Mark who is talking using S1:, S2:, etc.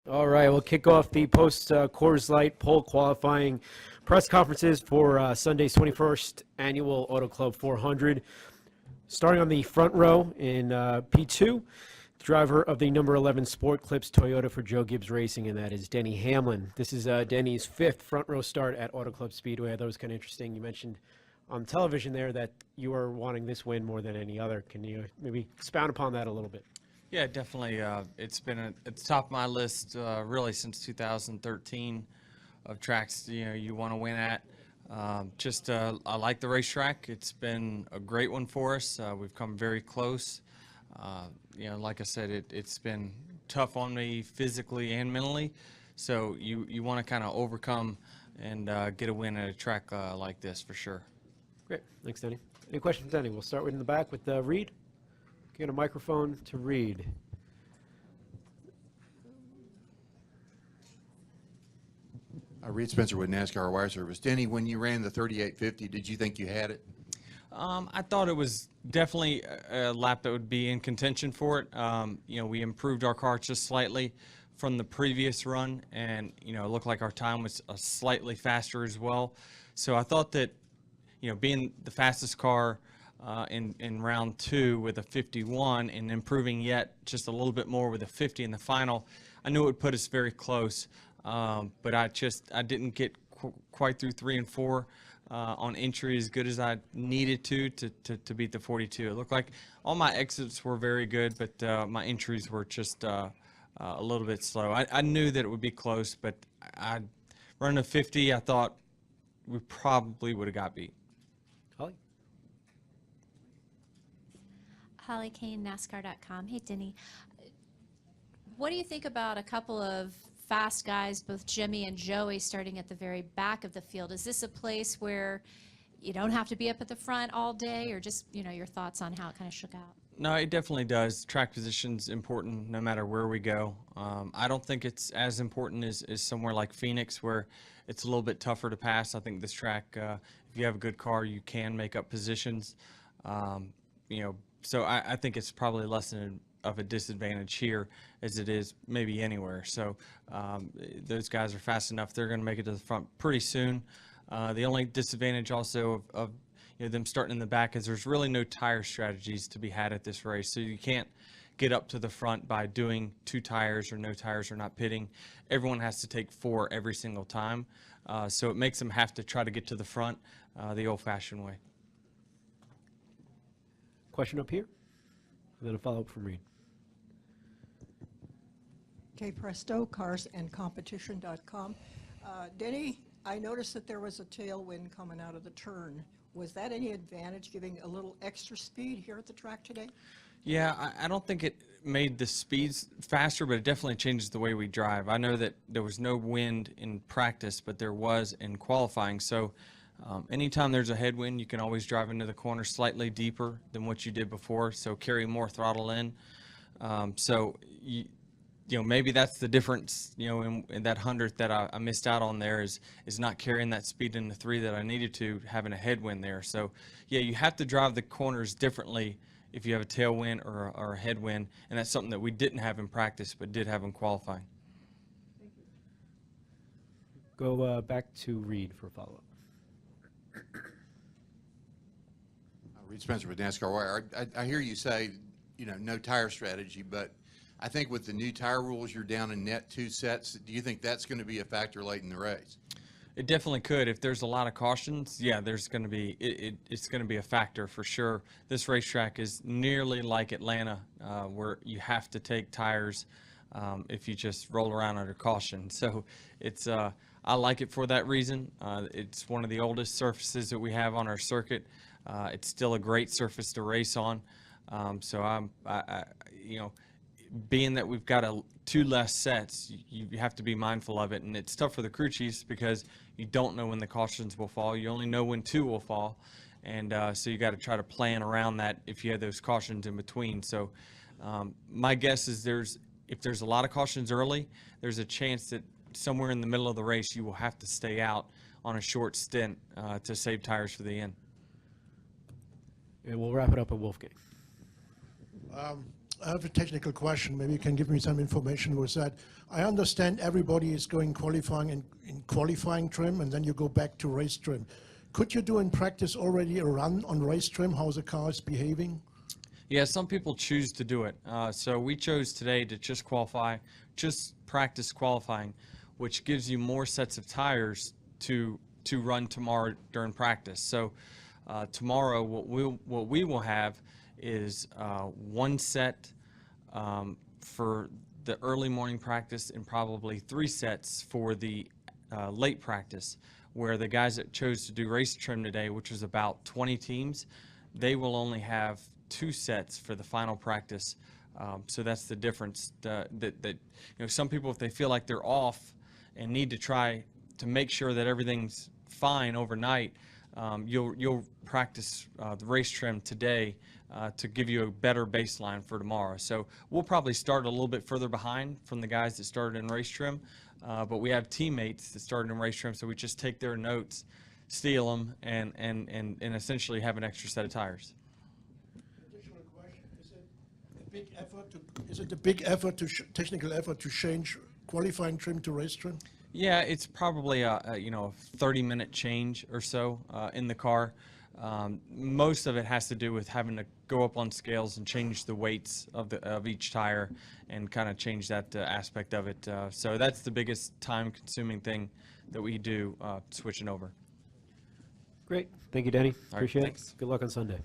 S1: All right, we'll kick off the post Coors Light pole qualifying press conferences for Sunday's 21st annual Auto Club 400. Starting on the front row in P2, driver of the number 11 Sport Clips Toyota for Joe Gibbs Racing, and that is Denny Hamlin. This is Denny's fifth front row start at Auto Club Speedway. I thought it was kind of interesting. You mentioned on television there that you are wanting this win more than any other. Can you maybe expound upon that a little bit?
S2: Yeah, definitely. It's been at the top of my list really since 2013 of tracks you want to win at. I like the racetrack. It's been a great one for us. We've come very close. Like I said, it's been tough on me physically and mentally. So you want to kind of overcome and get a win at a track like this for sure.
S1: Great. Thanks, Denny. Any questions, Denny? We'll start with in the back with Reed. Get a microphone to Reed.
S3: Reed Spencer with NASCAR Wire Service. Denny, when you ran the 3850, did you think you had it?
S2: I thought it was definitely a lap that would be in contention for it. We improved our car just slightly from the previous run, and it looked like our time was slightly faster as well. So I thought that, being the fastest car in round 2 with a 51 and improving yet just a little bit more with a 50 in the final, I knew it would put us very close. But I didn't get quite through 3 and 4 on entry as good as I needed to beat the 42. It looked like all my exits were very good, but my entries were just a little bit slow. I knew that it would be close, but running a 50, I thought we probably would have got beat.
S1: Holly?
S4: Holly Kane, NASCAR.com. Hey, Denny. What do you think about a couple of fast guys, both Jimmy and Joey, starting at the very back of the field? Is this a place where you don't have to be up at the front all day, or just, your thoughts on how it kind of shook out?
S2: No, it definitely does. Track position's important no matter where we go. I don't think it's as important as somewhere like Phoenix, where it's a little bit tougher to pass. I think this track, if you have a good car, you can make up positions. So I think it's probably less of a disadvantage here as it is maybe anywhere. So those guys are fast enough. They're going to make it to the front pretty soon. The only disadvantage also of them starting in the back is there's really no tire strategies to be had at this race. So you can't get up to the front by doing 2 tires or no tires or not pitting. Everyone has to take 4 every single time. So it makes them have to try to get to the front the old-fashioned way.
S1: Question up here, and then a follow-up from Reed.
S5: Okay, Presto, carsandcompetition.com. Denny, I noticed that there was a tailwind coming out of the turn. Was that any advantage, giving a little extra speed here at the track today?
S2: Yeah, I don't think it made the speeds faster, but it definitely changes the way we drive. I know that there was no wind in practice, but there was in qualifying. So anytime there's a headwind, you can always drive into the corner slightly deeper than what you did before, so carry more throttle in. Maybe that's the difference, in that 100th that I missed out on there is not carrying that speed in the 3 that I needed to, having a headwind there. So, yeah, you have to drive the corners differently if you have a tailwind or a headwind, and that's something that we didn't have in practice but did have in qualifying.
S1: Go back to Reed for a follow-up.
S3: Reed Spencer with NASCAR Wire. I hear you say, no tire strategy, but I think with the new tire rules, you're down in net 2 sets. Do you think that's going to be a factor late in the race?
S2: It definitely could. If there's a lot of cautions, yeah, there's going to be it's going to be a factor for sure. This racetrack is nearly like Atlanta, where you have to take tires if you just roll around under caution. So it's I like it for that reason. It's one of the oldest surfaces that we have on our circuit. It's still a great surface to race on. So being that we've got 2 less sets, you have to be mindful of it, and it's tough for the crew chiefs because you don't know when the cautions will fall. You only know when 2 will fall, and so you got to try to plan around that if you have those cautions in between. So my guess is if there's a lot of cautions early, there's a chance that somewhere in the middle of the race you will have to stay out on a short stint to save tires for the end.
S1: And we'll wrap it up at Wolfgang.
S6: I have a technical question. Maybe you can give me some information with that. I understand everybody is going qualifying in qualifying trim, and then you go back to race trim. Could you do in practice already a run on race trim, how the car is behaving?
S2: Yeah, some people choose to do it. So we chose today to just qualify, just practice qualifying, which gives you more sets of tires to run tomorrow during practice. So tomorrow, what we will have is one set for the early morning practice and probably 3 sets for the late practice, where the guys that chose to do race trim today, which was about 20 teams, they will only have 2 sets for the final practice. So that's the difference. That some people, if they feel like they're off and need to try to make sure that everything's fine overnight, you'll practice the race trim today to give you a better baseline for tomorrow. So we'll probably start a little bit further behind from the guys that started in race trim, but we have teammates that started in race trim, so we just take their notes, steal them, and essentially have an extra set of tires.
S6: Additional question, is it a big effort, technical effort to change qualifying trim to race trim?
S2: Yeah, it's probably a 30-minute change or so in the car. Most of it has to do with having to go up on scales and change the weights of each tire and kind of change that aspect of it. So that's the biggest time-consuming thing that we do switching over.
S1: Great. Thank you, Denny.
S2: right,
S1: Appreciate
S2: thanks.
S1: it. Good luck on Sunday.